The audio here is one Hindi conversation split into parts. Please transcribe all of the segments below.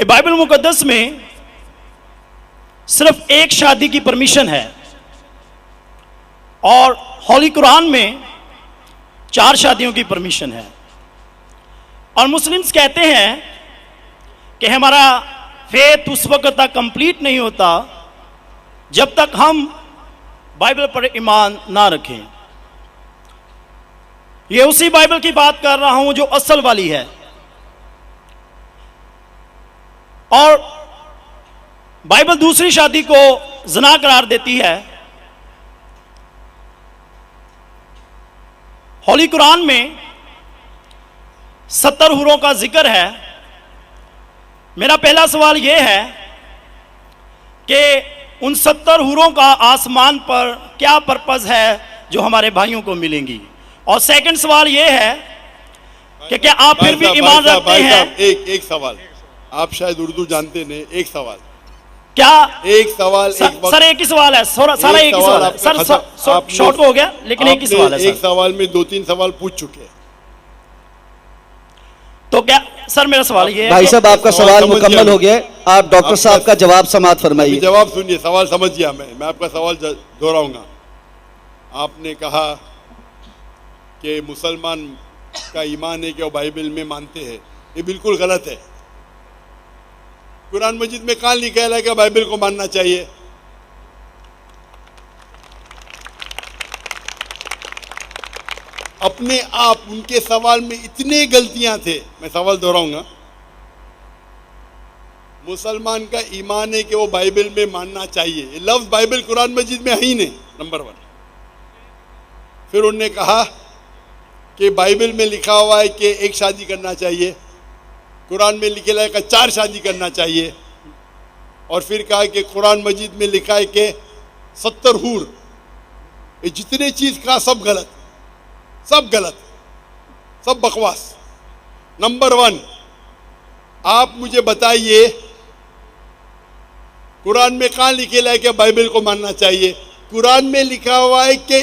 कि बाइबल मुकद्दस में सिर्फ एक शादी की परमिशन है और होली कुरान में 4 शादियों की परमिशन है। और मुस्लिम्स कहते हैं कि हमारा फेथ उस वक्त तक कंप्लीट नहीं होता जब तक हम बाइबल पर ईमान ना रखें। ये उसी बाइबल की बात कर रहा हूं जो असल वाली है। और बाइबल दूसरी शादी को ज़िना करार देती है। होली कुरान में 70 हूरों का जिक्र है। मेरा पहला सवाल यह है कि उन 70 हूरों का आसमान पर क्या पर्पस है जो हमारे भाइयों को मिलेंगी। और सेकंड सवाल यह है कि क्या आप फिर भी ईमान रखते हैं। एक सवाल, आप शायद उर्दू जानते नहीं, एक सवाल क्या एक सवाल सर एक ही सवाल है, सारा एक ही सवाल है सर, शॉर्ट हो गया लेकिन एक ही सवाल है। एक सवाल में 2-3 सवाल पूछ चुके हैं। तो क्या सर मेरा सवाल ये है भाई साहब आपका सवाल मुकम्मल हो गया, आप डॉक्टर साहब का जवाब समाप्त फरमाइए। जवाब सुनिए, सवाल समझ गया मैं आपका सवाल दोहराऊंगा। आपने कहा कि मुसलमान का ईमान है कि वो बाइबल में मानते हैं, ये बिल्कुल गलत है। कुरान मजीद में कहाँ लिखा है कि बाइबल को मानना चाहिए? अपने आप उनके सवाल में इतने गलतियां थे। मैं सवाल दोहराऊंगा। मुसलमान का ईमान है कि वो बाइबल में मानना चाहिए, ये लफ्ज बाइबल कुरान मजीद में है ही नहीं, नंबर 1। फिर उन्होंने कहा कि बाइबल में लिखा हुआ है कि एक शादी करना चाहिए, कुरान में लिखा है कि 4 शादी करना चाहिए। और फिर कहा कि कुरान मजीद में लिखा है कि 70 हूर, ये जितने चीज का सब गलत, सब गलत, सब बकवास। नंबर 1, आप मुझे बताइए कुरान में कहाँ लिखेला है कि बाइबल को मानना चाहिए? कुरान में लिखा हुआ है कि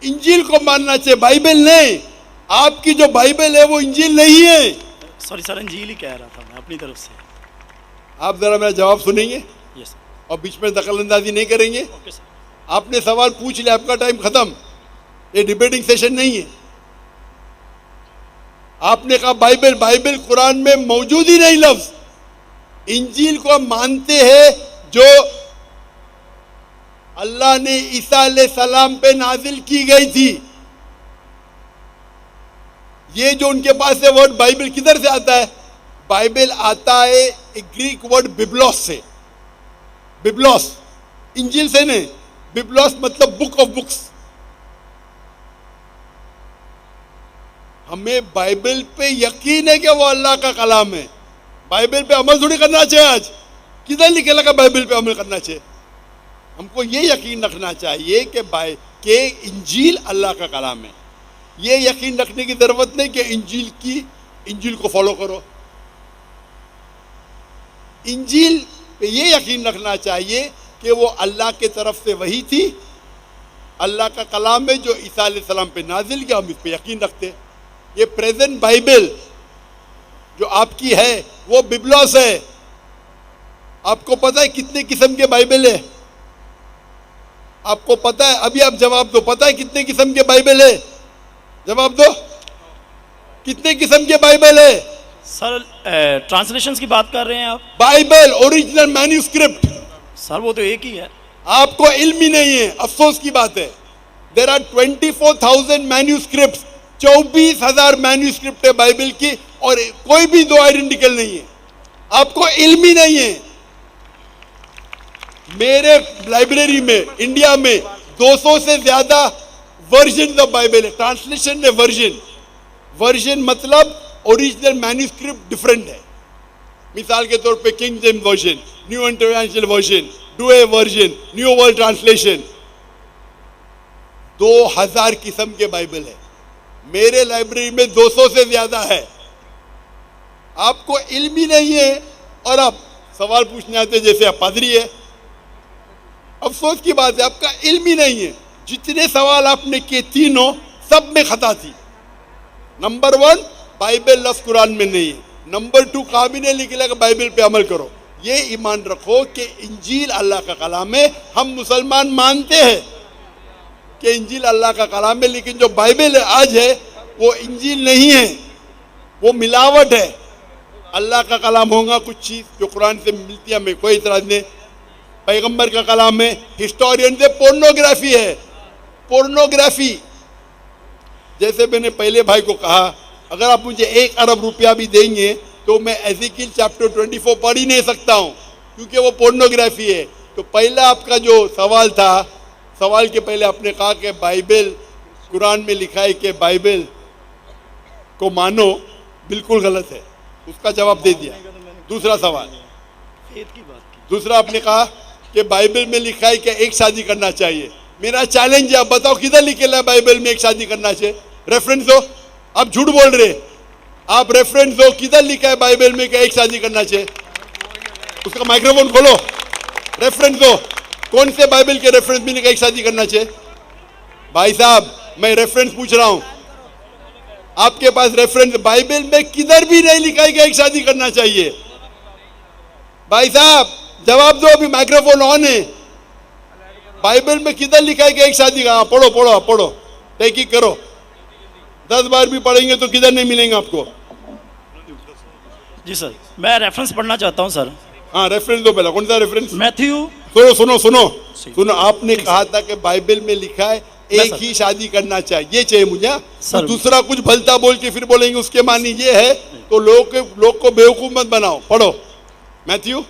इंजील को मानना चाहिए, बाइबल नहीं। आपकी जो बाइबल है वो इंजील नहीं है। सॉरी सर, इंजील ही कह रहा था मैं अपनी तरफ से। आप जरा मेरा जवाब सुनेंगे यस सर। और बीच में दखलंदाजी नहीं करेंगे। Okay sir. आपने सवाल पूछ लिया, आपका टाइम खत्म, ये डिबेटिंग सेशन नहीं है। आपने कहा बाइबल कुरान में मौजूद ही नहीं लफ्ज। इंजील को मानते हैं जो अल्लाह ने ईसा अलैहिस्सलाम पे नाजिल की गई थी। ये जो उनके पास है वर्ड बाइबल किधर से आता है? बाइबल आता है एक ग्रीक वर्ड बिब्लोस से। बिब्लोस इंजील से नहीं, बिब्लोस मतलब बुक ऑफ बुक्स। हमें बाइबल पे यकीन है कि वो अल्लाह का कलाम है। बाइबल पे अमल थोड़ी करना चाहिए। आज किधर लिखे लगा बाइबल पे अमल करना चाहिए? हमको ये यकीन रखना चाहिए कि इंजील अल्लाह का कलाम है। ये यकीन रखने की जरूरत नहीं कि इंजील को फॉलो करो। इंजील पे ये यकीन रखना चाहिए कि वो अल्लाह के तरफ से वही थी, अल्लाह का कलाम है जो ईसा अलैहिस्सलाम पे नाजिल किया, हम इस पे यकीन रखते। ये प्रेजेंट बाइबल जो आपकी है वो बिब्लोस है। आपको पता है कितने किस्म के बाइबल है? आपको पता है? अभी आप जवाब दो, पता है कितने किस्म के बाइबल है? जवाब दो, कितने किस्म के बाइबल है? सर ट्रांसलेशंस की बात कर रहे हैं आप? Bible original manuscript. सर वो तो एक ही है। आपको इल्म ही नहीं है, अफसोस की बात है। देयर आर 24,000 मैन्यूस्क्रिप्ट, 24,000 मैन्यूस्क्रिप्ट है बाइबल की, और कोई भी 2 आइडेंटिकल नहीं है। आपको इल्म ही नहीं है। मेरे लाइब्रेरी में इंडिया में 200 से ज्यादा वर्जन ऑफ बाइबल है। ट्रांसलेशन है वर्जन मतलब ओरिजिनल मैन्यूस्क्रिप्ट डिफरेंट है। मिसाल के तौर पे king James version, new international version, Doue version, new world translation, 2000 किस्म के बाइबल है। मेरे लाइब्रेरी में 200 से ज्यादा है। आपको इल्म ही नहीं है और आप सवाल पूछने आते जैसे आप पादरी है। अफसोस की बात है, आपका इल्म ही नहीं है। जितने सवाल आपने किए तीनों सब में खता थी। नंबर 1, बाइबल लफ्ज कुरान में नहीं है। नंबर 2 काबी ने लिख लिया कि बाइबल पे अमल करो। ये ईमान रखो कि इंजील अल्लाह का कलाम है। हम मुसलमान मानते हैं कि इंजील अल्लाह का कलाम है, लेकिन जो बाइबल आज है वो इंजील नहीं है, वो मिलावट है। अल्लाह का कलाम होगा कुछ चीज़ जो कुरान से मिलती है, हमें कोई इतराज नहीं। पैगंबर का कलाम है, हिस्टोरियन से पोर्नोग्राफी है, पोर्नोग्राफी। जैसे मैंने पहले भाई को कहा, अगर आप मुझे 1 अरब रुपया भी देंगे तो मैं एज़ेकिएल चैप्टर 24 पढ़ ही नहीं सकता हूँ, क्योंकि वो पोर्नोग्राफी है। तो पहला आपका जो सवाल था, सवाल के पहले आपने कहा कि बाइबल, कुरान में लिखा है कि बाइबल को मानो, बिल्कुल गलत है, उसका जवाब दे दिया। दूसरा सवाल, दूसरा आपने कहा कि बाइबल में लिखा है कि एक शादी करना चाहिए। मेरा चैलेंज है, आप बताओ किधर लिखेला है बाइबल में एक शादी करना चाहिए? रेफरेंस दो। आप झूठ बोल रहे, आप रेफरेंस दो, किधर लिखा है बाइबल में कि एक शादी करना चाहिए? उसका माइक्रोफोन खोलो, रेफरेंस दो। कौन से बाइबल के रेफरेंस में लिखा एक शादी करना चाहिए? भाई साहब, मैं रेफरेंस पूछ रहा हूं, आपके पास रेफरेंस बाइबल में किधर भी नहीं लिखा है कि एक शादी करना चाहिए? भाई साहब जवाब दो, अभी माइक्रोफोन ऑन है। बाइबल में किधर लिखा है कि एक शादी का? पढ़ो पढ़ो पढ़ो, तहकीक करो। 10 बार भी पढ़ेंगे तो किधर नहीं मिलेंगे आपको। जी सर, मैं रेफरेंस पढ़ना चाहता हूं सर। हाँ, रेफरेंस दो पहला। कौन सा रेफरेंस? मैथ्यू। सुनो सुनो सुनो सुनो, आपने कहा था कि बाइबल में लिखा है एक ही शादी करना चाहिए, ये चाहिए मुझे। तो दूसरा कुछ भलता बोल के फिर बोलेंगे उसके मानी ये है, तो लोग को बेवकूफ मत बनाओ। पढ़ो मैथ्यू।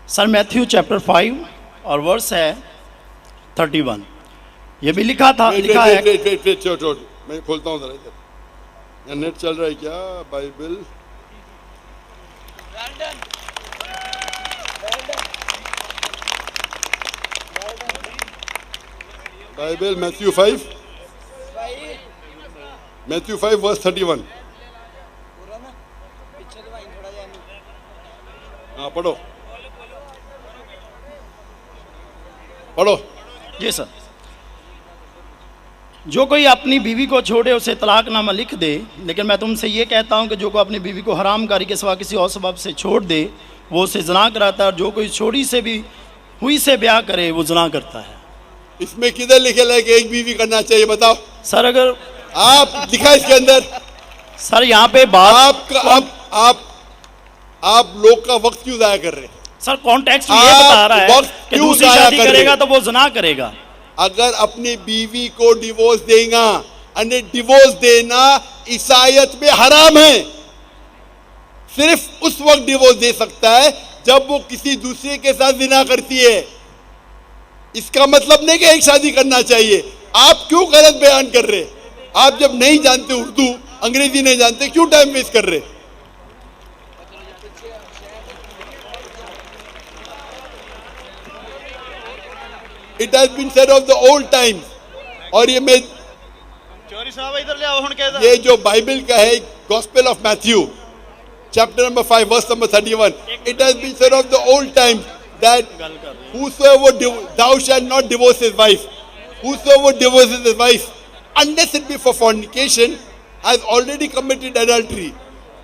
सर मैथ्यू चैप्टर 5 और वर्स है 31। ये भी लिखा था, लिखा है। मैं खोलता हूँ जरा, इधर नेट चल रहा है क्या? Bible Bible Matthew 5 verse 31। हाँ पढ़ो पढ़ो। जी सर, जो कोई अपनी बीवी को छोड़े उसे तलाकनामा लिख दे, लेकिन मैं तुमसे ये कहता हूँ कि जो कोई अपनी बीवी को हरामकारी के सिवा किसी और सबब से छोड़ दे वो उसे जना कराता है, और जो कोई छोड़ी से भी हुई से ब्याह करे वो जना करता है। इसमें किधर लिखे है कि एक बीवी करना चाहिए? बताओ सर। अगर आप लिखा इसके अंदर? सर यहाँ पे बात आप लोग का वक्त क्यों जाया कर रहे हैं? सर कॉन्टेक्स्ट ये बता रहा है कि दूसरी शादी करेगा तो वो जना करेगा। अगर अपनी बीवी को डिवोर्स देगा, अन्य डिवोर्स देना ईसाईयत में हराम है। सिर्फ उस वक्त डिवोर्स दे सकता है जब वो किसी दूसरे के साथ जिना करती है। इसका मतलब नहीं कि एक शादी करना चाहिए। आप क्यों गलत बयान कर रहे? आप जब नहीं जानते उर्दू, अंग्रेजी नहीं जानते, क्यों टाइम वेस्ट कर रहे? It has been said of the old times। और ये मैं ये जो बाइबल का है, gospel of Matthew chapter number 5 verse number 31, it has been said of the old times that whosoever thou shalt not divorce his wife, whosoever divorces his wife unless it be for fornication has already committed adultery।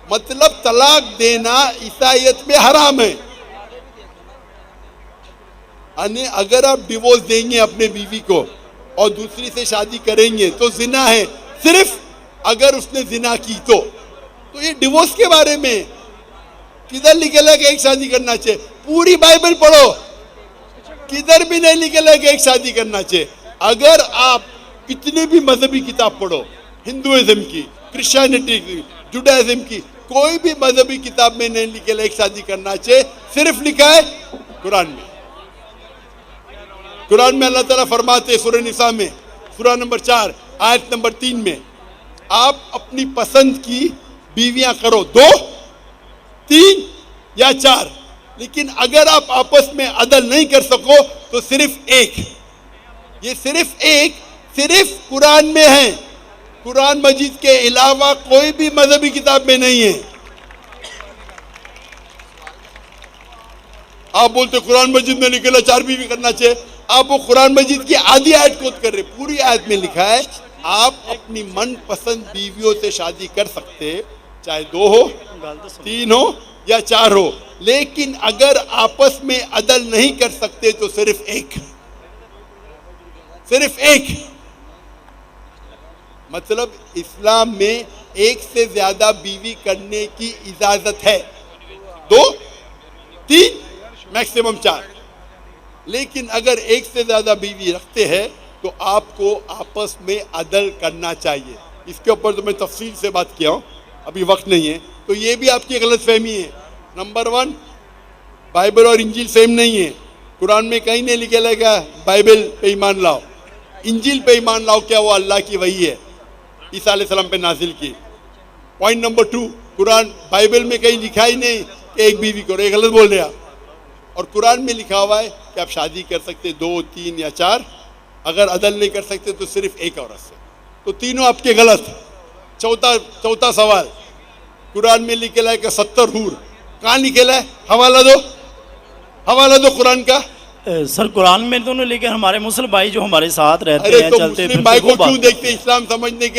मतलब तलाक देना ईसाईयत में हराम है। अगर आप डिवोर्स देंगे अपने बीवी को और दूसरी से शादी करेंगे तो जिना है, सिर्फ अगर उसने जिना की तो ये डिवोर्स के बारे में किधर लिखेला कि एक शादी करना चाहिए? पूरी बाइबल पढ़ो, किधर भी नहीं लिखेला कि एक शादी करना चाहिए। अगर आप कितने भी मजहबी किताब पढ़ो, हिंदुइज्म की, क्रिश्चियनिटी की, जुडाइज्म की, कोई भी मजहबी किताब में नहीं लिखेला एक शादी करना चाहिए। सिर्फ लिखा है कुरान में। कुरान में अल्लाह ताला फरमाते सूरह निसा में, सूरह नंबर 4 आयत नंबर 3 में, आप अपनी पसंद की बीवियां करो, 2, 3 या 4, लेकिन अगर आप आपस में अदल नहीं कर सको तो सिर्फ एक। ये सिर्फ एक, सिर्फ कुरान में है। कुरान मजीद के अलावा कोई भी मजहबी किताब में नहीं है। आप बोलते कुरान मजीद में लिखेला 4 बीवी करना चाहिए। आप वो कुरान मजीद की आधी आयत कोट कर रहे, पूरी आयत में लिखा है आप अपनी मनपसंद बीवियों से शादी कर सकते, चाहे 2 हो, 3 हो या 4 हो, लेकिन अगर आपस में अदल नहीं कर सकते तो सिर्फ एक। मतलब इस्लाम में 1 से ज्यादा बीवी करने की इजाजत है, 2, 3, मैक्सिमम 4। लेकिन अगर 1 से ज्यादा बीवी रखते हैं तो आपको आपस में अदल करना चाहिए। इसके ऊपर तो मैं तफसील से बात किया हूं, अभी वक्त नहीं है। तो ये भी आपकी गलतफहमी है। नंबर 1, बाइबल और इंजील सेम नहीं है। कुरान में कहीं नहीं लिखे लगा बाइबल पे ईमान लाओ, इंजील पे ईमान लाओ, क्या वो अल्लाह की वही है, ईसा अलैहिस्सलाम पे नाजिल की। पॉइंट नंबर 2, कुरान बाइबल में कहीं लिखा ही नहीं कि एक बीवी करो, ये गलत बोल रहे आप। और कुरान में लिखा हुआ है कि आप शादी कर सकते 2, 3 या 4, अगर अदल नहीं कर सकते तो सिर्फ एक औरत से। तो तीनों आपके गलत। चौथा सवाल, कुरान में लिखेला है कि 70 हूर, कहाँ लिखेला है? हवाला दो कुरान का। सर कुरान में दोनों, लेकिन हमारे मुस्लिम भाई जो हमारे साथ रहते अरे हैं, तो चलते मुस्लिम भाई फिरते, को वो क्यों बात देखते? इस्लाम समझने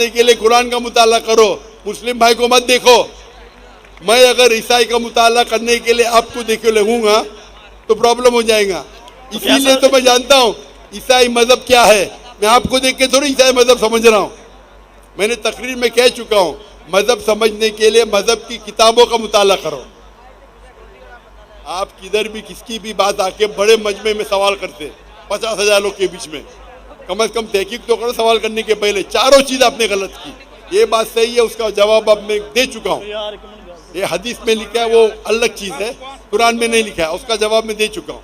के लिए कुरान का मुताला करो, मुस्लिम भाई को मत देखो। मैं अगर ईसाई का मुताला करने के लिए आपको देखे लगूंगा तो प्रॉब्लम हो जाएगा। इसीलिए तो मैं जानता हूँ ईसाई मजहब क्या है। मैं आपको देख के थोड़ी ईसाई मजहब समझ रहा हूँ। मैंने तकरीर में कह चुका हूँ, मजहब समझने के लिए मजहब की किताबों का मुताला करो। आप किधर भी किसकी भी बात आके बड़े मजमे में सवाल करते 50,000 लोग के बीच में, कम से कम तहकीक तो करो सवाल करने के पहले। चारों चीज आपने गलत की, ये बात सही है, उसका जवाब अब मैं दे चुका हूँ। ये हदीस में लिखा है वो अलग चीज है, कुरान में नहीं लिखा है, उसका जवाब मैं दे चुका हूँ।